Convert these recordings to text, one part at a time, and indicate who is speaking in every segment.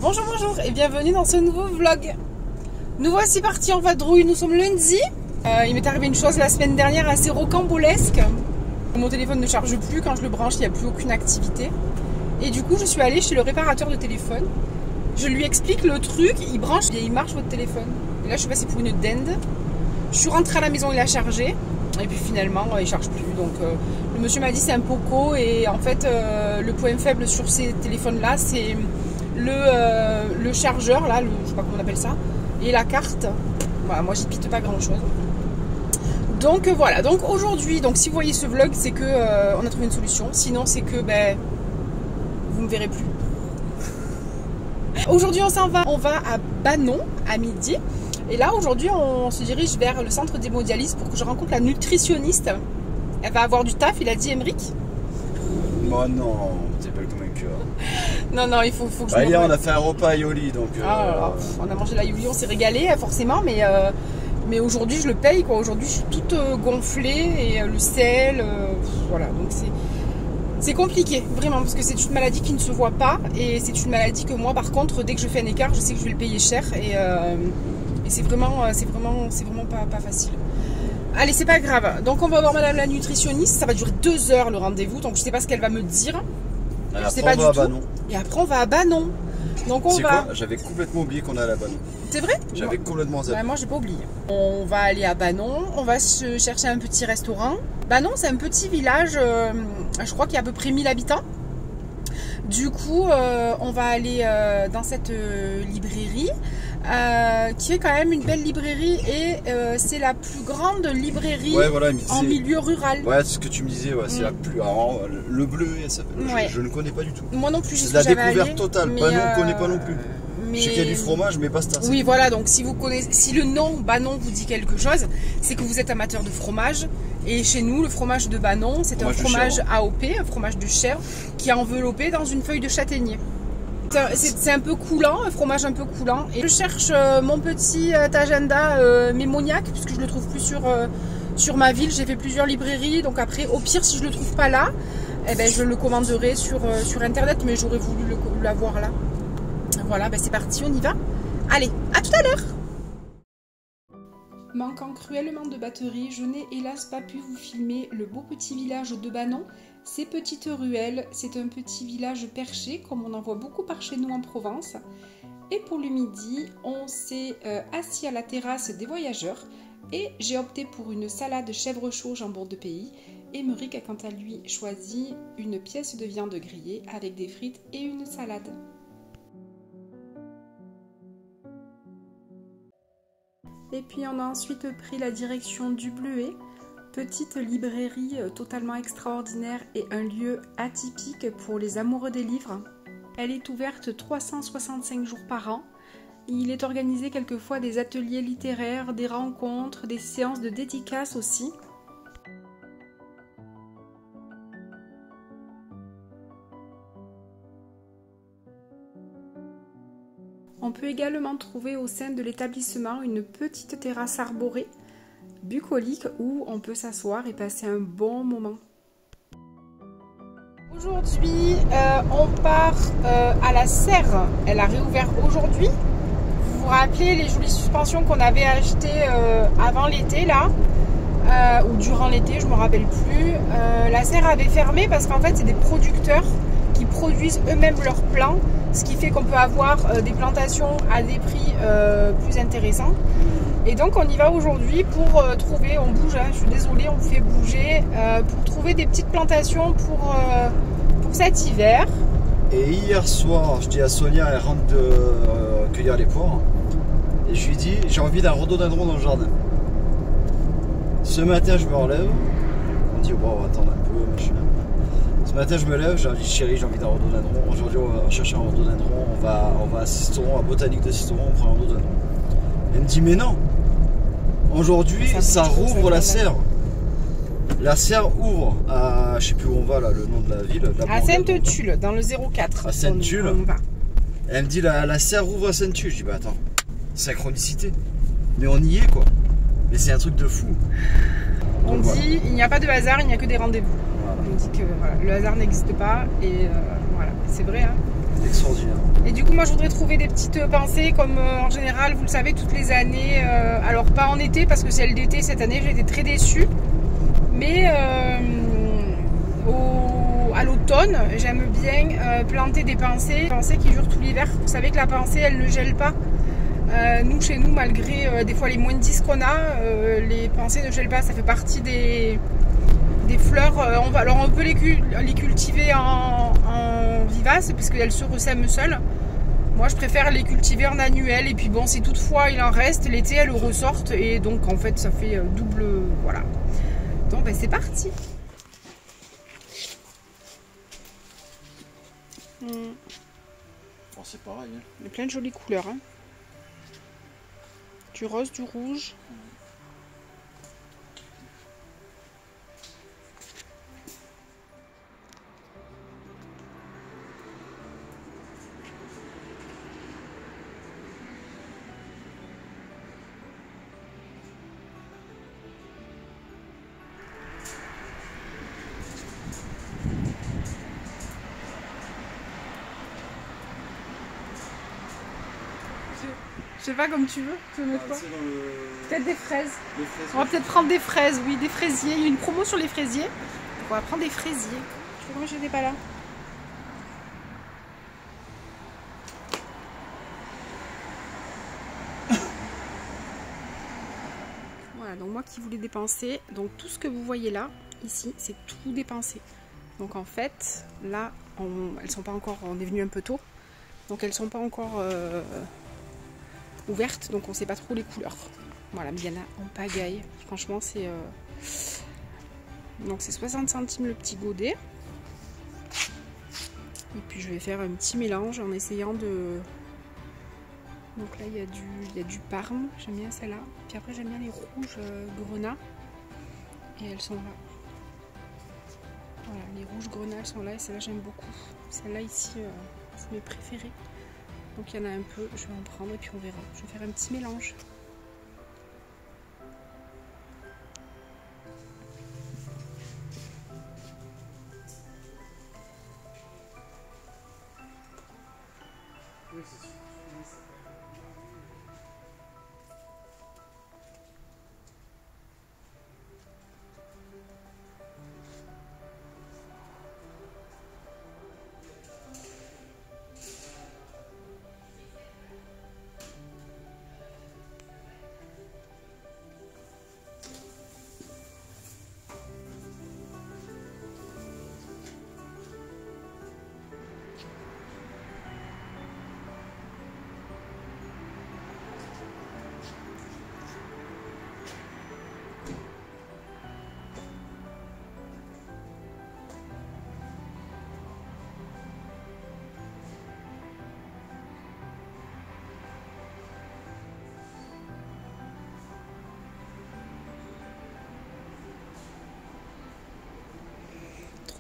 Speaker 1: Bonjour, bonjour et bienvenue dans ce nouveau vlog. Nous voici partis en vadrouille, nous sommes lundi. Il m'est arrivé une chose la semaine dernière assez rocambolesque. Mon téléphone ne charge plus, quand je le branche il n'y a plus aucune activité. Et du coup je suis allée chez le réparateur de téléphone. Je lui explique le truc, il branche et il marche votre téléphone. Et là je suis passée pour une dinde. Je suis rentrée à la maison, il a chargé. Et puis finalement il ne charge plus. Donc le monsieur m'a dit c'est un Poco. Et en fait le point faible sur ces téléphones là c'est le chargeur là, je sais pas comment on appelle ça, et la carte. Voilà, moi j'y pite pas grand chose. Donc voilà, donc aujourd'hui, donc si vous voyez ce vlog, c'est que on a trouvé une solution. Sinon c'est que vous me verrez plus. Aujourd'hui on s'en va, on va à Banon à midi. Et là aujourd'hui on se dirige vers le centre d'hémodialyse pour que je rencontre la nutritionniste. Elle va avoir du taf, il a dit Emric.
Speaker 2: Oh non, t'es belle comme un cœur.
Speaker 1: Non, il faut que je
Speaker 2: hier on a fait un repas à Yoli, donc
Speaker 1: on a mangé la Yoli, on s'est régalé forcément, mais aujourd'hui je le paye quoi. Aujourd'hui je suis toute gonflée et le sel, voilà, donc c'est compliqué vraiment parce que c'est une maladie qui ne se voit pas et c'est une maladie que moi par contre dès que je fais un écart je sais que je vais le payer cher et c'est vraiment pas facile. Allez, c'est pas grave. Donc on va voir madame la nutritionniste, ça va durer 2 heures le rendez-vous, donc je sais pas ce qu'elle va me dire. Je sais pas du tout. Et après on va à Banon. Donc on va.
Speaker 2: J'avais complètement oublié qu'on allait à Banon.
Speaker 1: C'est vrai?
Speaker 2: J'avais complètement zappé.
Speaker 1: Moi j'ai pas oublié. On va aller à Banon, on va se chercher un petit restaurant. Banon c'est un petit village, je crois qu'il y a à peu près 1000 habitants. Du coup on va aller dans cette librairie. Qui est quand même une belle librairie et c'est la plus grande librairie en milieu rural.
Speaker 2: Ouais, c'est ce que tu me disais, c'est la plus. Alors, le bleu, je ne connais pas du tout.
Speaker 1: Moi non plus,
Speaker 2: c'est de la découverte totale. Banon, on ne connaît pas non plus. Je sais qu'il y a du fromage, mais pas ça.
Speaker 1: Oui, voilà, donc si vous connaissez, si le nom Banon vous dit quelque chose, c'est que vous êtes amateur de fromage. Et chez nous, le fromage de Banon, c'est un fromage AOP, un fromage de chèvre, qui est enveloppé dans une feuille de châtaignier. C'est un peu coulant, un fromage un peu coulant. Et je cherche mon petit agenda mémoniaque, puisque je ne le trouve plus sur ma ville. J'ai fait plusieurs librairies, donc après, au pire, si je ne le trouve pas là, eh ben, je le commanderai sur internet, mais j'aurais voulu l'avoir là. Voilà, c'est parti, on y va. Allez, à tout à l'heure. Manquant cruellement de batterie, je n'ai hélas pas pu vous filmer le beau petit village de Banon. Ces petites ruelles, c'est un petit village perché comme on en voit beaucoup par chez nous en Provence. Et pour le midi, on s'est assis à la terrasse des voyageurs et j'ai opté pour une salade chèvre chaud jambon de pays. Emric a quant à lui choisi une pièce de viande grillée avec des frites et une salade. Et puis on a ensuite pris la direction du Bleuet. Petite librairie totalement extraordinaire et un lieu atypique pour les amoureux des livres. Elle est ouverte 365 jours par an. Il est organisé quelquefois des ateliers littéraires, des rencontres, des séances de dédicaces aussi. On peut également trouver au sein de l'établissement une petite terrasse arborée bucolique où on peut s'asseoir et passer un bon moment. Aujourd'hui, on part à la Serre. Elle a réouvert aujourd'hui. Vous vous rappelez les jolies suspensions qu'on avait achetées avant l'été là, ou durant l'été, je ne me rappelle plus. La Serre avait fermé parce qu'en fait, c'est des producteurs qui produisent eux-mêmes leurs plants, ce qui fait qu'on peut avoir des plantations à des prix plus intéressants. Et donc on y va aujourd'hui pour trouver, on bouge, je suis désolée, on vous fait bouger, pour trouver des petites plantations pour cet hiver.
Speaker 2: Et hier soir, je dis à Sonia, elle rentre de cueillir les poires, et je lui dis, j'ai envie d'un rhododendron dans le jardin. Ce matin je me relève, on dit, bon, on va attendre un peu, machin. Ce matin je me lève, j'ai dit, chérie, j'ai envie d'un rhododendron, aujourd'hui on va chercher un rhododendron, on va à Sisteron, à Botanique de Sisteron, on prend un rhododendron. Elle me dit, mais non, aujourd'hui ça rouvre la Serre. La Serre ouvre à, je sais plus où on va là, le nom de la ville.
Speaker 1: À Sainte-Tulle, dans le 04.
Speaker 2: À Sainte-Tulle. Elle me dit, la Serre ouvre à Sainte-Tulle. Je dis, bah attends, synchronicité. Mais on y est quoi. Mais c'est un truc de fou.
Speaker 1: On dit, voilà. Il n'y a pas de hasard, il n'y a que des rendez-vous. Voilà. On dit que voilà, le hasard n'existe pas et voilà, c'est vrai. Hein.
Speaker 2: C'est extraordinaire.
Speaker 1: Et du coup, coup, moi, je voudrais trouver des petites pensées comme en général, vous le savez, toutes les années. Alors, pas en été, parce que celle d'été, cette année, j'ai été très déçue. Mais à l'automne, j'aime bien planter des pensées qui durent tout l'hiver. Vous savez que la pensée, elle ne gèle pas. Nous, chez nous, malgré des fois les moins de 10 qu'on a, les pensées ne gèlent pas. Ça fait partie des fleurs. Alors, on peut les cultiver en vivace, puisqu'elles se ressèment seules. Moi, je préfère les cultiver en annuel. Et puis bon, si toutefois il en reste, l'été, elles ressortent. Et donc, en fait, ça fait double... Voilà. Donc, ben, c'est parti.
Speaker 2: Bon, c'est pareil. Hein.
Speaker 1: Il y a plein de jolies couleurs. Hein. Du rose, du rouge. Je sais pas, comme tu veux. Tu veux mettre quoi? Peut-être des fraises. On va peut-être prendre des fraises, oui, des fraisiers. Il y a une promo sur les fraisiers. On va prendre des fraisiers. Tu vois comment j'étais pas là? Voilà, donc moi qui voulais dépenser, donc tout ce que vous voyez là, ici, c'est tout dépensé. Donc en fait, là, elles sont pas encore, on est venu un peu tôt, donc elles sont pas encore ouvertes, donc on sait pas trop les couleurs. Voilà, mais il y en a en pagaille. Franchement, c'est donc c'est 60 centimes le petit godet. Et puis je vais faire un petit mélange en essayant de... Donc là, il y a du parme, j'aime bien celle-là. Puis après, j'aime bien les rouges grenats. Et elles sont là. Voilà, les rouges grenats, elles sont là. Et celle-là, j'aime beaucoup. Celle-là ici, c'est mes préférées. Donc il y en a un peu, je vais en prendre et puis on verra. Je vais faire un petit mélange.
Speaker 2: Oui, c'est sûr.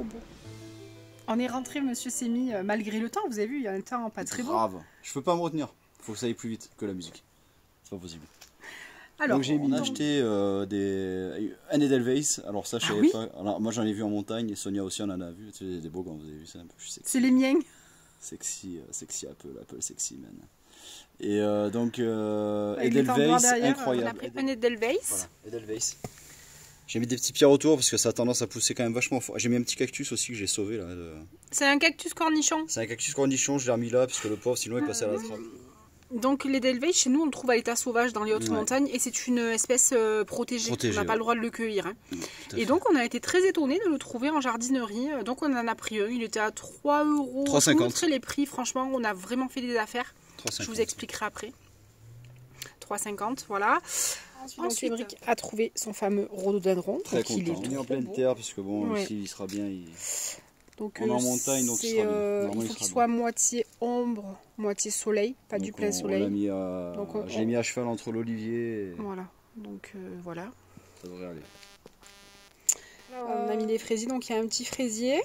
Speaker 1: Beau. On est rentré, monsieur s'est mis malgré le temps, vous avez vu, il y a un temps pas très beau.
Speaker 2: Grave, je peux pas me retenir, faut que ça aille plus vite que la musique, c'est pas possible.
Speaker 1: Alors,
Speaker 2: donc j'ai acheté un Edelweiss, alors ça je savais pas, alors, moi j'en ai vu en montagne et Sonia aussi on en a vu, c'est des beaux gants, vous avez vu ça un peu,
Speaker 1: c'est les miens.
Speaker 2: Sexy Apple sexy man. Et donc Edelweiss, incroyable.
Speaker 1: On a pris un Edelweiss.
Speaker 2: Voilà, Edelweiss. J'ai mis des petits pierres autour parce que ça a tendance à pousser quand même vachement fort. J'ai mis un petit cactus aussi que j'ai sauvé là.
Speaker 1: C'est un cactus cornichon.
Speaker 2: C'est un cactus cornichon, je l'ai remis là parce que le pauvre sinon il passait à la trappe.
Speaker 1: Donc l'Edelweiss chez nous on le trouve à l'état sauvage dans les hautes montagnes et c'est une espèce protégée. On n'a pas le droit de le cueillir. Hein. Et donc on a été très étonnés de le trouver en jardinerie. Donc on en a pris un, il était à 3 €.
Speaker 2: 3,50.
Speaker 1: Je vous montrerai les prix, franchement on a vraiment fait des affaires.
Speaker 2: 3,50.
Speaker 1: Je vous expliquerai après. 3,50, voilà. Ensuite, Émeric a trouvé son fameux rhododendron.
Speaker 2: Très content. Il est en pleine terre, puisque bon, ici il sera bien. Donc, on est en montagne, donc il sera bien.
Speaker 1: Il faut qu'il soit moitié ombre, moitié soleil, pas donc du plein soleil.
Speaker 2: J'ai mis à cheval entre l'olivier. Et...
Speaker 1: Voilà, donc voilà.
Speaker 2: Ça devrait aller.
Speaker 1: On a mis des fraisiers, donc il y a un petit fraisier.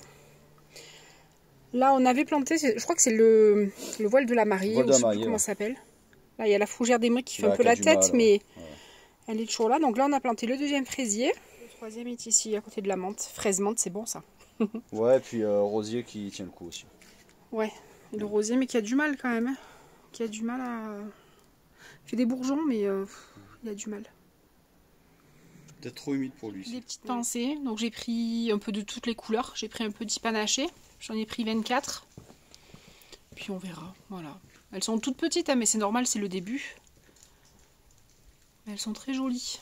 Speaker 1: Là, on avait planté, je crois que c'est le voile de la mariée, ou je sais plus comment ça s'appelle. Là, il y a la fougère d'Émeric qui fait un peu la tête, mais elle est toujours là. Donc là, on a planté le deuxième fraisier. Le troisième est ici, à côté de la menthe. Fraise menthe, c'est bon ça.
Speaker 2: Ouais, et puis rosier qui tient le coup aussi.
Speaker 1: Ouais, Et le rosier, mais qui a du mal quand même. Hein. Qui a du mal à... Il fait des bourgeons, mais il a du mal.
Speaker 2: Peut-être trop humide pour lui.
Speaker 1: Des petites pincées. Donc j'ai pris un peu de toutes les couleurs. J'ai pris un petit panaché. J'en ai pris 24. Puis on verra. Voilà. Elles sont toutes petites, hein, mais c'est normal, c'est le début. Mais elles sont très jolies.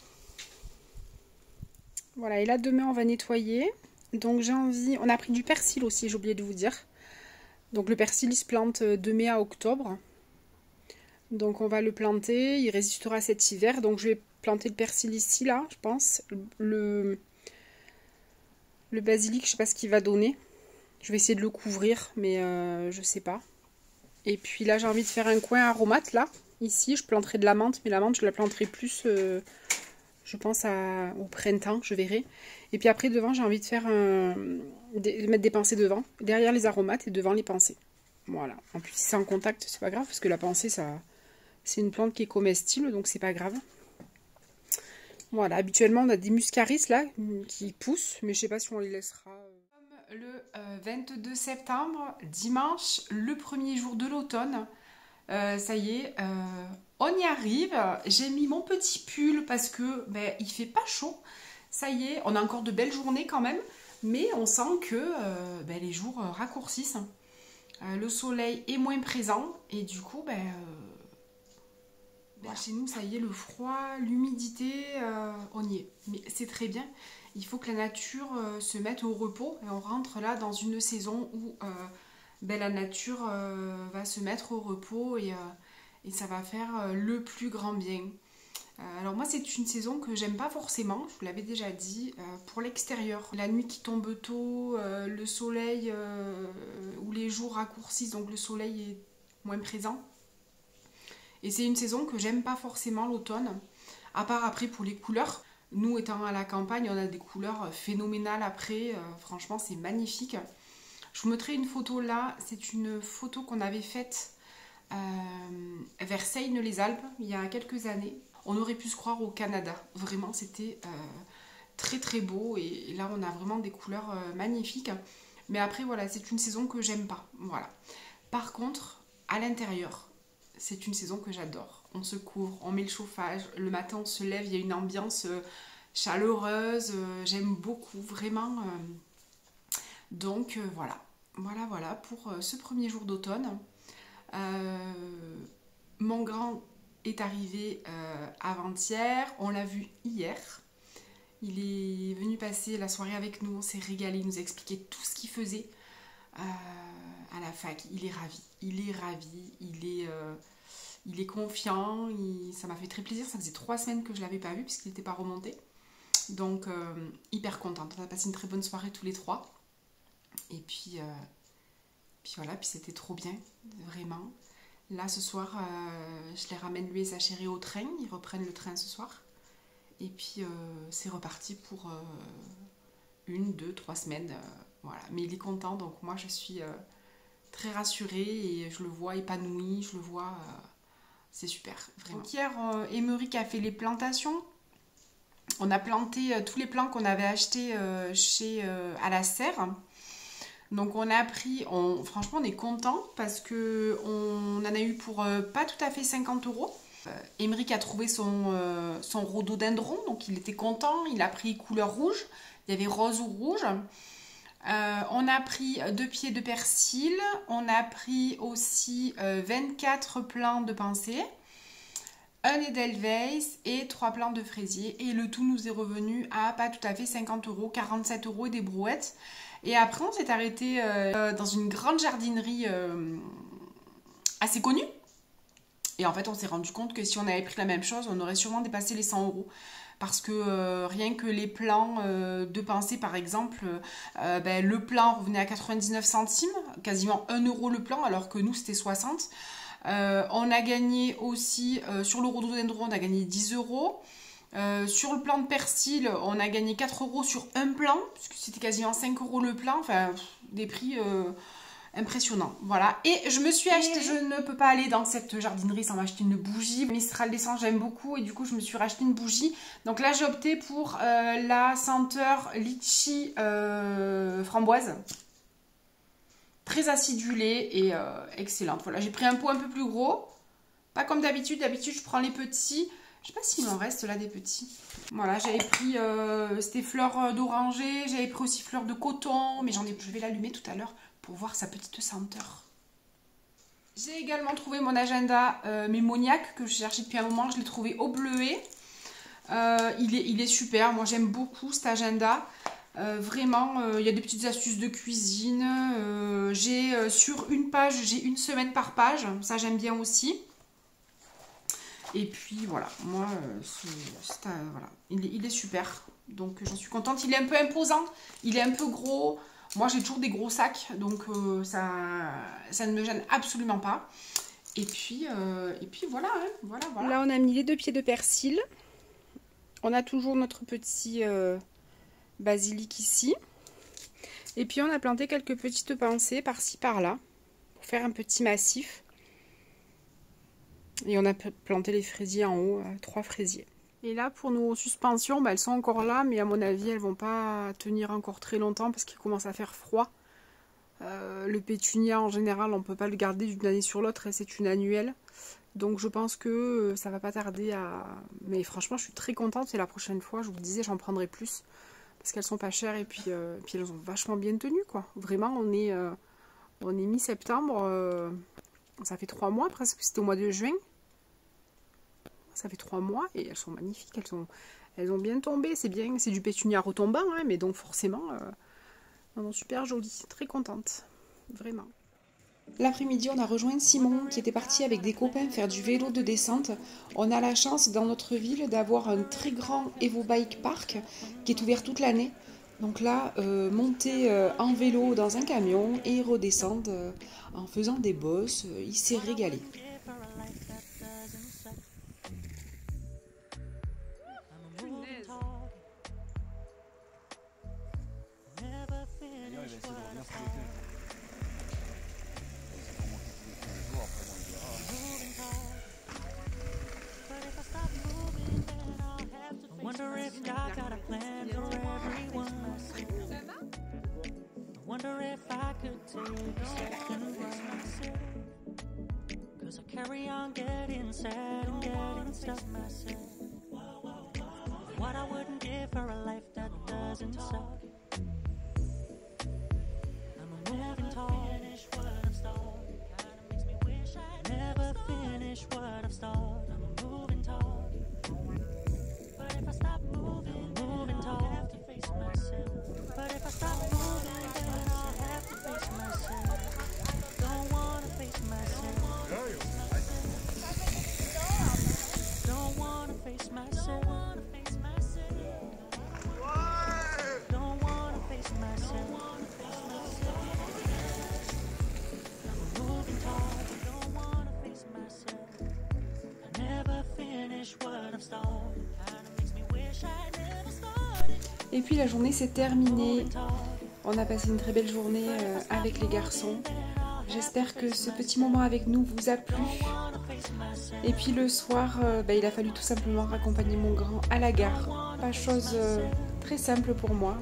Speaker 1: Voilà, et là demain on va nettoyer. Donc j'ai envie... On a pris du persil aussi, j'ai oublié de vous dire. Donc le persil il se plante de mai à octobre. Donc on va le planter, il résistera cet hiver. Donc je vais planter le persil ici, là, je pense. Le basilic, je sais pas ce qu'il va donner. Je vais essayer de le couvrir, mais je sais pas. Et puis là j'ai envie de faire un coin aromate, là. Ici je planterai de la menthe, mais la menthe je la planterai plus... je pense au printemps, je verrai. Et puis après, devant, j'ai envie de faire mettre des pensées devant. Derrière les aromates et devant les pensées. Voilà. En plus, si c'est en contact, c'est pas grave. Parce que la pensée, c'est une plante qui est comestible. Donc, c'est pas grave. Voilà. Habituellement, on a des muscaris, là, qui poussent. Mais je sais pas si on les laissera. Le 22 septembre, dimanche, le premier jour de l'automne. Ça y est, on y arrive. J'ai mis mon petit pull parce que il fait pas chaud. Ça y est, on a encore de belles journées quand même, mais on sent que les jours raccourcissent. Le soleil est moins présent et du coup, voilà. Chez nous, ça y est, le froid, l'humidité, on y est. Mais c'est très bien. Il faut que la nature se mette au repos et on rentre là dans une saison où la nature va se mettre au repos et ça va faire le plus grand bien. Alors moi c'est une saison que j'aime pas forcément, je vous l'avais déjà dit, pour l'extérieur. La nuit qui tombe tôt, le soleil où les jours raccourcissent, donc le soleil est moins présent. Et c'est une saison que j'aime pas forcément l'automne, à part après pour les couleurs. Nous étant à la campagne, on a des couleurs phénoménales après, franchement c'est magnifique. Je vous mettrai une photo là, c'est une photo qu'on avait faite vers Seine-les-Alpes il y a quelques années. On aurait pu se croire au Canada, vraiment c'était très très beau et là on a vraiment des couleurs magnifiques. Mais après voilà, c'est une saison que j'aime pas, voilà. Par contre, à l'intérieur, c'est une saison que j'adore. On se couvre, on met le chauffage, le matin on se lève, il y a une ambiance chaleureuse, j'aime beaucoup, vraiment. Donc voilà pour ce premier jour d'automne. Mon grand est arrivé avant-hier, on l'a vu hier. Il est venu passer la soirée avec nous, on s'est régalé, il nous a expliqué tout ce qu'il faisait à la fac. Il est ravi, il est confiant, ça m'a fait très plaisir. Ça faisait 3 semaines que je ne l'avais pas vu puisqu'il n'était pas remonté. Donc hyper contente, on a passé une très bonne soirée tous les 3. Et puis voilà, puis c'était trop bien, vraiment. Là, ce soir, je les ramène lui et sa chérie au train. Ils reprennent le train ce soir. Et puis, c'est reparti pour 1, 2, 3 semaines. Voilà. Mais il est content, donc moi, je suis très rassurée et je le vois épanoui. Je le vois, c'est super, vraiment. Donc, hier, Émeric a fait les plantations. On a planté tous les plants qu'on avait achetés à la serre. Donc on a pris, franchement on est content parce que on en a eu pour pas tout à fait 50 €. Émeric a trouvé son rhododendron, donc il était content, il a pris couleur rouge, il y avait rose ou rouge. On a pris 2 pieds de persil, on a pris aussi 24 plants de pensée, un Edelweiss et 3 plants de fraisier. Et le tout nous est revenu à pas tout à fait 50 €, 47 € et des brouettes. Et après, on s'est arrêté dans une grande jardinerie assez connue. Et en fait, on s'est rendu compte que si on avait pris la même chose, on aurait sûrement dépassé les 100 €. Parce que rien que les plants de pensée, par exemple, le plan revenait à 99 centimes, quasiment 1 € le plan, alors que nous, c'était 60. On a gagné aussi, sur le rhododendron, on a gagné 10 €. Sur le plan de persil, on a gagné 4 € sur un plan, puisque c'était quasiment 5 € le plan, enfin des prix impressionnants. Voilà, et je me suis acheté, je ne peux pas aller dans cette jardinerie sans m'acheter une bougie. Mistral d'essence, j'aime beaucoup, et du coup je me suis racheté une bougie. Donc là j'ai opté pour la senteur litchi framboise. très acidulée et excellente. Voilà, j'ai pris un pot un peu plus gros. Pas comme d'habitude. D'habitude, je prends les petits. Je sais pas s'il m'en reste là des petits. Voilà, j'avais pris c'était fleurs d'oranger. J'avais pris aussi fleurs de coton. Mais je vais l'allumer tout à l'heure pour voir sa petite senteur. J'ai également trouvé mon agenda mémoniaque que je cherchais depuis un moment. Je l'ai trouvé au bleuet. Il est super. Moi, j'aime beaucoup cet agenda. Vraiment, il y a des petites astuces de cuisine. J'ai sur une page, j'ai une semaine par page. Ça, j'aime bien aussi. Et puis voilà, moi, voilà. Il est super. Donc j'en suis contente. Il est un peu imposant, il est un peu gros. Moi j'ai toujours des gros sacs, donc ça ne me gêne absolument pas. Et puis voilà, hein, voilà. Là on a mis les 2 pieds de persil. On a toujours notre petit basilic ici. Et puis on a planté quelques petites pensées par-ci par-là pour faire un petit massif. Et on a planté les fraisiers en haut, 3 fraisiers. Et là, pour nos suspensions, elles sont encore là, mais à mon avis, elles vont pas tenir encore très longtemps parce qu'il commence à faire froid. Le pétunia, en général, on ne peut pas le garder d'une année sur l'autre, et c'est une annuelle. Donc je pense que ça va pas tarder à... Mais franchement, je suis très contente, et la prochaine fois, je vous disais, j'en prendrai plus. Parce qu'elles sont pas chères, et puis elles ont vachement bien tenu, quoi. Vraiment, on est mi-septembre, ça fait 3 mois presque, c'était au mois de juin. Ça fait 3 mois et elles sont magnifiques, elles ont bien tombé, c'est bien, c'est du pétunia retombant, hein, mais donc forcément, elles sont super jolies, très contente, vraiment. L'après-midi, on a rejoint Simon qui était parti avec des copains faire du vélo de descente. On a la chance dans notre ville d'avoir un très grand Evo Bike Park qui est ouvert toute l'année. Donc là, monter en vélo dans un camion et redescendre en faisant des bosses, il s'est régalé.
Speaker 3: Wonder if God got a plan for everyone. I wonder if I could take a second myself. Cause I carry on getting sad and getting stuck myself. What I wouldn't give for a life that doesn't suck. I'm a moving target. Kinda makes me wish I'd never finish what I've started. I'm a moving target. But if I stop moving, I'll have to face myself. But if I stop moving, then I'll have to face myself. Don't wanna face myself. Don't wanna face myself. Don't wanna face myself. I'm a moving target. Don't wanna face myself. I never finish what I've started.
Speaker 1: Et puis la journée s'est terminée. On a passé une très belle journée avec les garçons. J'espère que ce petit moment avec nous vous a plu. Et puis le soir, il a fallu tout simplement raccompagner mon grand à la gare. Pas chose très simple pour moi.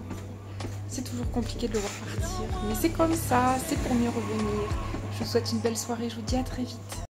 Speaker 1: C'est toujours compliqué de le voir partir. Mais c'est comme ça, c'est pour mieux revenir. Je vous souhaite une belle soirée, je vous dis à très vite.